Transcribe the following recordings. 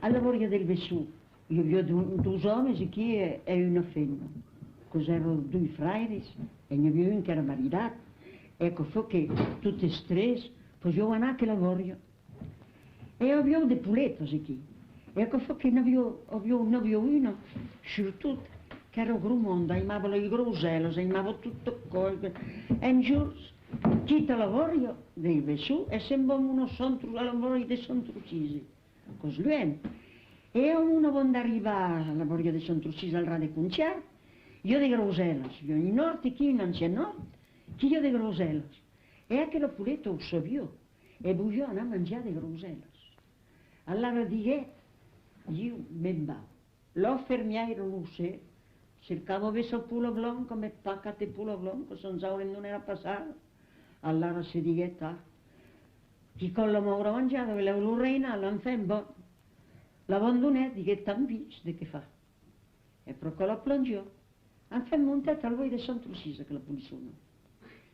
alla voglia del Vesù, io vi ho due uomini qui e una femmina, cos'erano due fraili e ne avevo un che era maritato, ecco, fu che tutte e tre facevano anche lavoro. E avevo dei puletti qui, ecco, fu che ne avevo uno, surtout, che era grumondo, amava le groselle, amava tutto cose, e un giorno, chitta lavoro del Vesù e sembrava uno centro, lavoro di centro uccisi, così lui è. E uno quando arriva alla borglia di centro uccisi al radio conciare, io di groselle, io in nord, chi non c'è nord, chi io di groselle. E anche la puletta lo sapeva, e voglio andare a mangiare di groselle. Allora dije, io mi bavo, l'ho fermiato non sé, cercavo verso il pulo blanco, mi paccate il pulo blanco, senza non era passato. Allora si dije, chi con la maura mangiato, che l'avevo reina, l'anfembo, l'abbandonai, dije, t'ambisci, di che fa? E perché la plongiò, anfem montato al voi di Sant'Ursisa che la pulissono,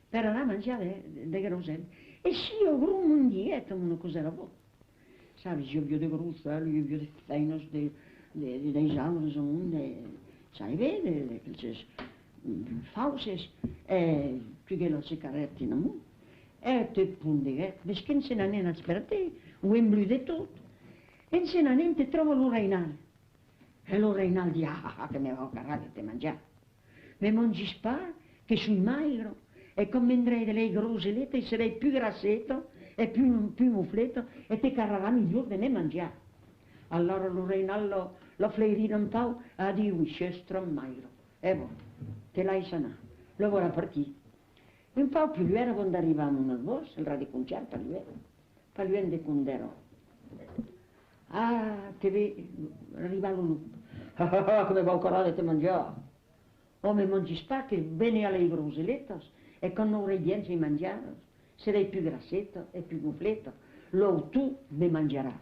per andare a mangiare le groselle. E sì, io grumo un dietro, ma cosa era buono. Sabes, io vi ho dei groselle, io vi ho dei feinos, dei giallos, sai, vede, fauses, e più che le sigarette in amore. E te punde, perché non se ne hanno aspettati, un blu di tutto. E non se ne hanno trovo lo Reinaldo. E lo Reinaldo dice, che mi avevo carato di mangiare. Mi mangi spa, che sono magro, e come andrei delle grosellette, sarei più grassetto, e più muffletto, e ti carrerà migliore di me mangiare. Allora lo Reinaldo lo fleirino un po', ha detto un cestro magro. E boh, te l'hai sanato, lo vuole partire. Un po' più lui era quando arrivavamo nel bosco, il radio concerto, per lui di Condero. Ah, che vedi, arriva lo lupo. Come va ancora di mangiare? O mi mangi spacchi, bene alle grosellette, e con non redienza di mangiare, sarei più grassetto e più muffletto. Lo tu mi mangerai.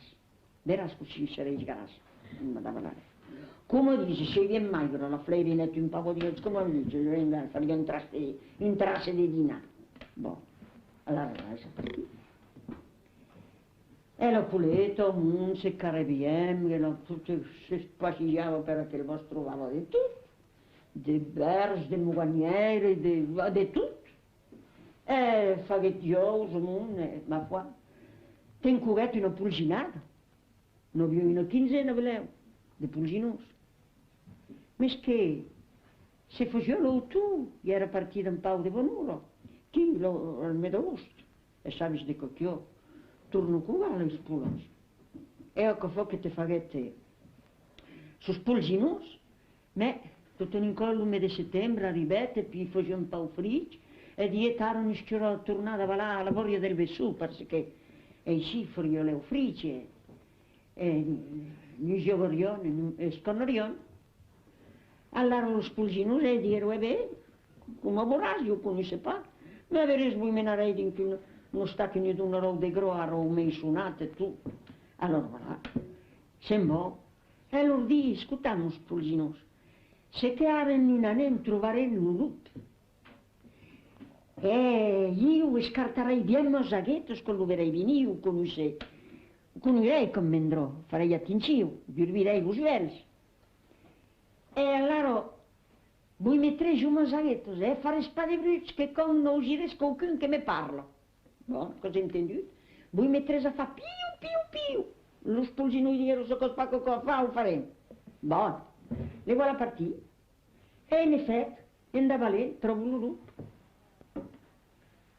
Verás così sarei grasso, non mi dava l'aria. Come dice, se viene magro, la fleirinetta un po' di come dice, venga a fare un trasse di dinare. Boh, allora lascia partire. E la puletta, non si carabiem, che tutto si spacigliava perché il vostro trovava di tutto, di berge, di muganiere, di tutto. E faghettioso, ma qua, ten curetto una pulginata, non avevo una quinzena, volevo, di pulginoso. Ma che se faceva tu, era partito un po' di bonuro, chi lo medosto, e sapevi di cocchio, torno qua alle spulas. E ecco fa che ti fagette su spulginos, ma tutto in collo di settembre arrivate, poi faceva un po' fritto, e dietarono a tornare alla voglia del Vesù, perché i cifri le fritte, e gli giovarioni, e sconorioni. Allora lo spulginos e diero, beh, come vorrà, io conosco pas, ma avrei sbumenare in cui non sta che ne una roba di groaro o mensunate tu. Allora voilà, sembrò, e allora di, ascoltamo spulginos, se che in non trovare un lupo, e io scarterei bien i zaghetto, quello verrei venire, io conoscerei come andrò, farei attenzione, dirvirei i svels. E allora, voi metterei giù i zaghetto e fare spade brutte che con non uscire qualcuno che mi parla. Buono, cosa intendi? Voi metterei a fare più, più, più. Lo spulgino ieri, so cosa fa, lo faremo. Buono, le vuole partire. E in effetti, andava lì, trovo un lupo.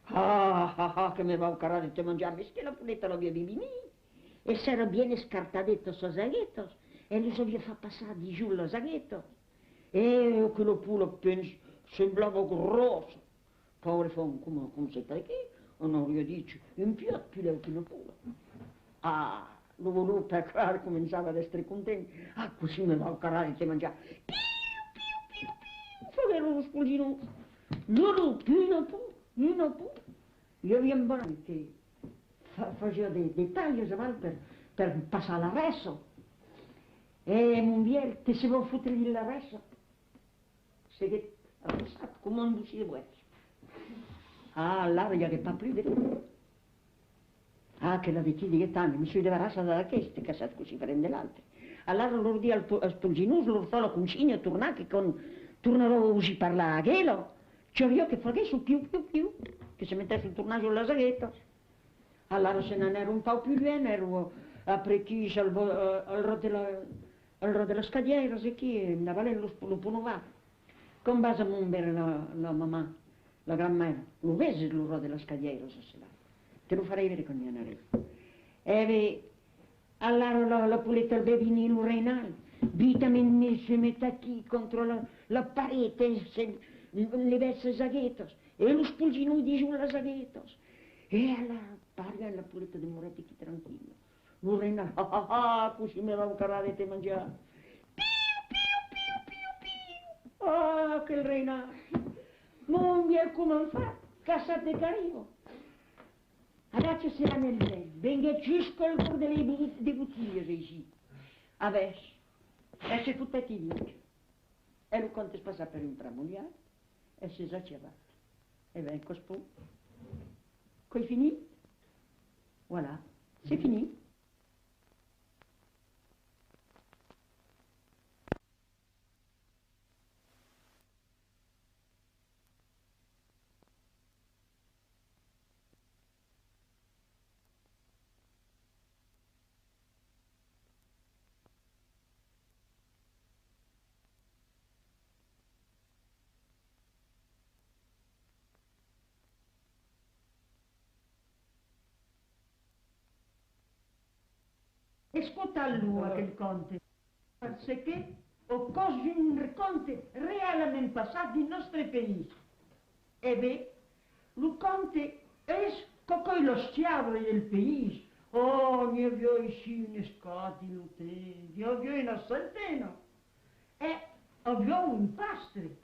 Che mi va un carajo di mangiare, che la puletta lo aveva venire. E si era ben scartadetto so zaghetto, e lui si aveva fatto passare di giù lo zaghetto. E quello pulo sembrava grosso. Povero fan, come si fa che? Non gli dice, in più più quello pulo. Ah, lo volevo per claro, cominciava ad essere contento. Ah, così mi va un carajo di mangiare. Piu, piu, piu, piu, faceva lo spulgino. Loro, più una pu. Io vi imbarazzo che faceva dei tagli per passare l'arresto. E un vier che si vuole fottere l'arresto. Se che arrestato come un buci di buetti. Ah, l'aria che fa più di tutto. Ah, che la vecchia che tanto, mi sono debarrassata da queste, che sa così prende l'altra. Allora loro di al spolginus, loro fa la cucina, tornare, che con tornerò a uscire parlare a quello. C'ho io che fai su più, che si mettesse a tornare sulla zaghetta. Allora se non ero un po' più bene, ero a precisa al ro della scadiera, se chi andava lì lo punovava. Con base a mumbere la mamma, la grammaia, lo vedi il ro della scadiera, se là. Te lo farei vedere con mia narice. E allora la pulita al bevinilo renale, vitamin si mette qui contro la parete, le vesse zaghettos, e lo spulgino di giù la zaghettos. E allora parla la pulita di Moretti chi tranquillo. Lo renale, così mi va a carare te mangiare. Ah, che renale. Non mi è come fa, cassate carico. Adesso sarà nel bene, venga giusto il cuore delle bottiglie, sì. Adesso, e tutta ti dice. E lo conte spassa per un tramugliare, e si esageva. E vengo spun. Coi finì? Voilà, c'est fini. Ascolta lui quel conte, perché ho cose un conte realmente passato nel nostro paese. E beh, il conte è come lo schiavo del paese. Oh, ne avevo ici une scati l'utenti, ne avevo una centena. E avevo un pastre.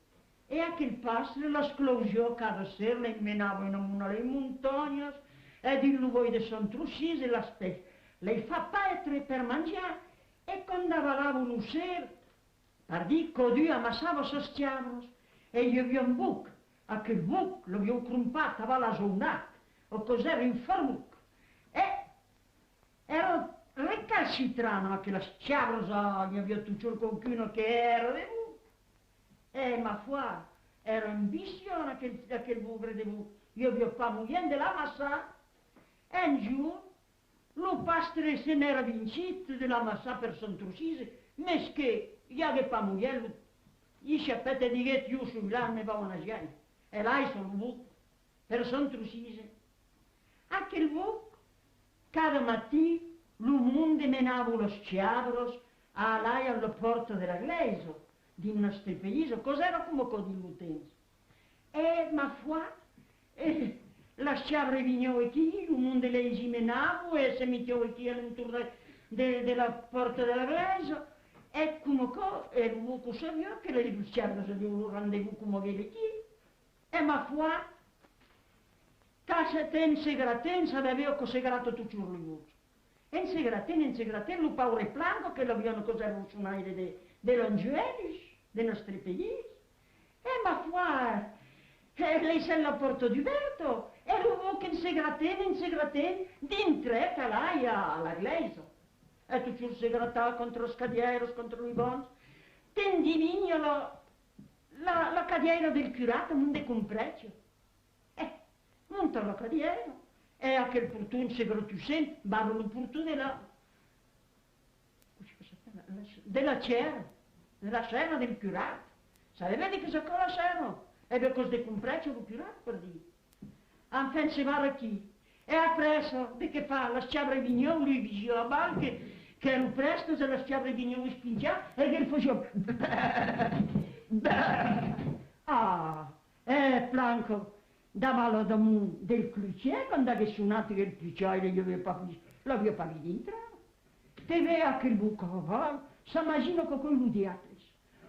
E a quel pastre la sclosio cada sera, le menavo in una le montagne, e di lui di Sant'Ussise la specie. Le fa petre per mangiare, e quando avalavo un sera, per dire che Dio ammassava se schiavos, e io avevo un buc, a quel buc l'avevo crumpato, aveva zonat, o cos'era un farmuc. E ero recalcitrano a quella schiavos, io avevo tutto qualcuno che era di buc. E ma foi, ero in visione a quel buc di buc. Io avevo pas moglie della massa, e un giorno, lo pastre se n'era vincito della massa per Sant'Ussise, ma che gli aveva pas moglie, gli sapete di che io sul là ne va una gente, e là sono buc per Sant'Ussise. A quel buc, cada mattina, lo mondo menava lo schiavros a là alla porta della Gleso, di nostro paese, cos'era come con l'utenza. E ma foi, lasciava vigno qui, il mondo le menavo e si metteva qui all'intorno della porta della Gleso, e come co, e lo sapeva che le schiavros avevano un rendezvous come vede qui, e ma foi, casa ten segraten, aveva che segrato tutto il luogo. E in segraten, lo paure planco che l'avevano cosa suonare dell'angeli, dei nostri paesi. E ma foi, lei se la porta di vento, e lo che in segraten, d'intretta là alla Gleso. E tutto il segretato contro lo scadieros, contro i bons. Ten divino la cadiera del curato, non de comprecio. Monta la cadiera, e a quel portone segretusen, barro il portone della cera del curato. Sapeva di cosa la cera? E per cosa de comprecio il curato, per dire. Enfin si va qui. E appresso, di che fa? La schiavra di vignon, lui vicino a barca, che era presto, se la schiavra di vignon spingia, e che faceva... Ah, Planco, davalo del cluciere, quando aveva suonato il cluciere, l'aveva pas visto entrare. Te vea quel buco, s'immagina che quello di Apres.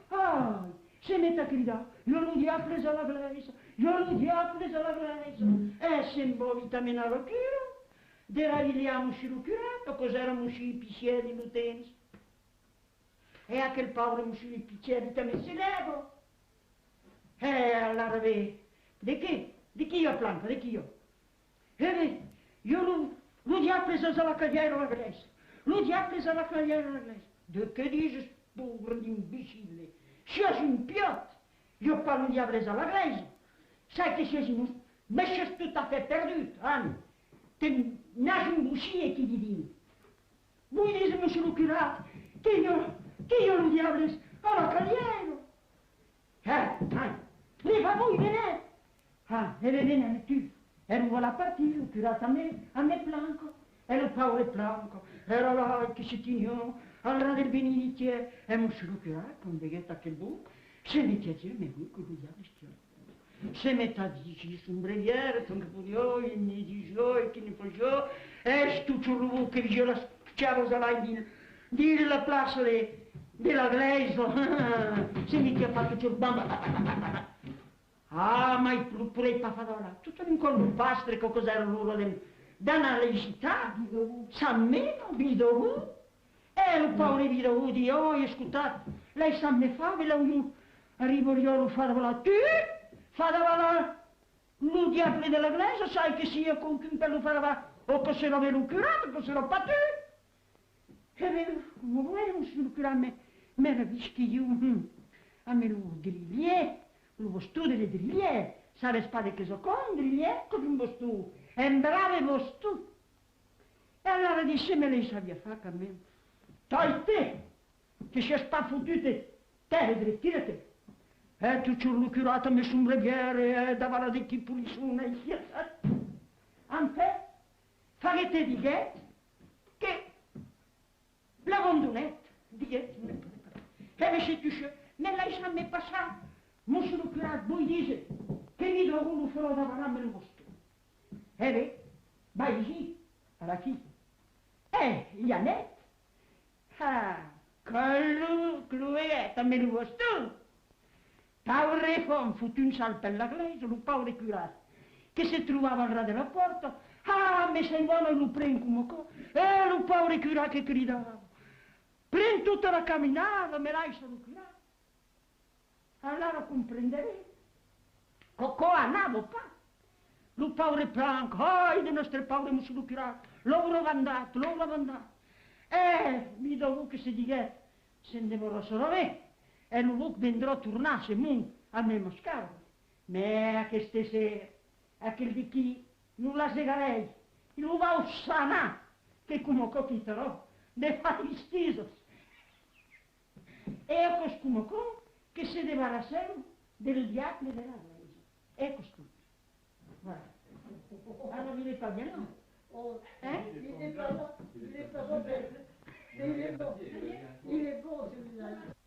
Ah, si mette a gridare, io lo di Apres alla Gleso, io lo di Apres alla Gleso. E si imbovita meno lo chiro, deravigliamoci lo curato, cos'erano i piccieri l'utenza. E a quel povero muscolo i piccieri te messi levo. E allora vedi, di chi io planco, di chi io? E io lo Lui a preso la carriera alla Grecia. Lui a preso la carriera alla Grecia. De che dici, povero imbecille? Sei un piot. Io parlo di aver preso la Grecia. Sai che sei un... Ma sei tout à fait perdu, Anne. Te nasci un buscino che gli dici. Voi dite, monsieur le curate, che io non di aver preso la carriera. Prima voi venite. Ah, e venite tu. E non vuole partire, il curato a me planco. E il pauvre planco. Era là che si tignò, allora del benedictiere. E monsieur le curato, quando vedete quel buco, se mette a dire, mais oui, que vous avez stiamo. Se mette a dire, son brevière, ton capolio, il ne dijo, e che ne faccio, e stu ciurruvo che vi la schiavo là di la place della Grecia. Se mette a fatto ciurbamba. Ah, ma pure il pafadola, tutto in un pastrico cos'era loro dalla legità, sa meno, vidovu, e il povero vidovu di oi, ascoltate, lei sa me fa, ve la arrivo io, lo fadola tu, fadola lo diavolo della Grecia, sai che sia con chi per lo farà, o che se lo avevo curato, che se lo fa tu. E come volevo, se lo curato, me la vischi io, a me lo griglietto. Lo studio delle driglie, sare spade che so con driglie, come un bostù, è un bravo bostù. E allora dice, me lei sa via fa a me. Dai te, che si è spaffutute, te, drittirete. E tu ci ho curato, mi sono breviere, davanti a chi pulissuna, e si è fatto. Anche, farete di che la vondonette, di che, e invece tu dice, me lei sa me passare. Monsieur le curate, voi dice che mi devo uno farò davanti a me lo vostro. E beh, vai sì, alla fine. Iannette, Chloé, me lo vostro. Paure con fottu un salto alla Grecia, lo paure curato, che si trovava al della porta, me sei buono e lo prendo come co, e lo paure curato che gridava. Prendo tutta la camminata, me l'hai solo curato. Allora comprenderete, co andavo pa, lo paure planco, le nostre paure muscolo curato, l'ho mandato, mi dovevo che si dica, se andevo solo me, e non vendrò tornasse a me moscare, ma che stesse, a quel di chi non la segarei, lo va a sana, che come capiterò, ne fa il stiso, e io come che si debarrassarono del diavolo della Grecia. È costui. Guarda. Allora vi ne parliamo? Il est pas bon, il est beau celui-là.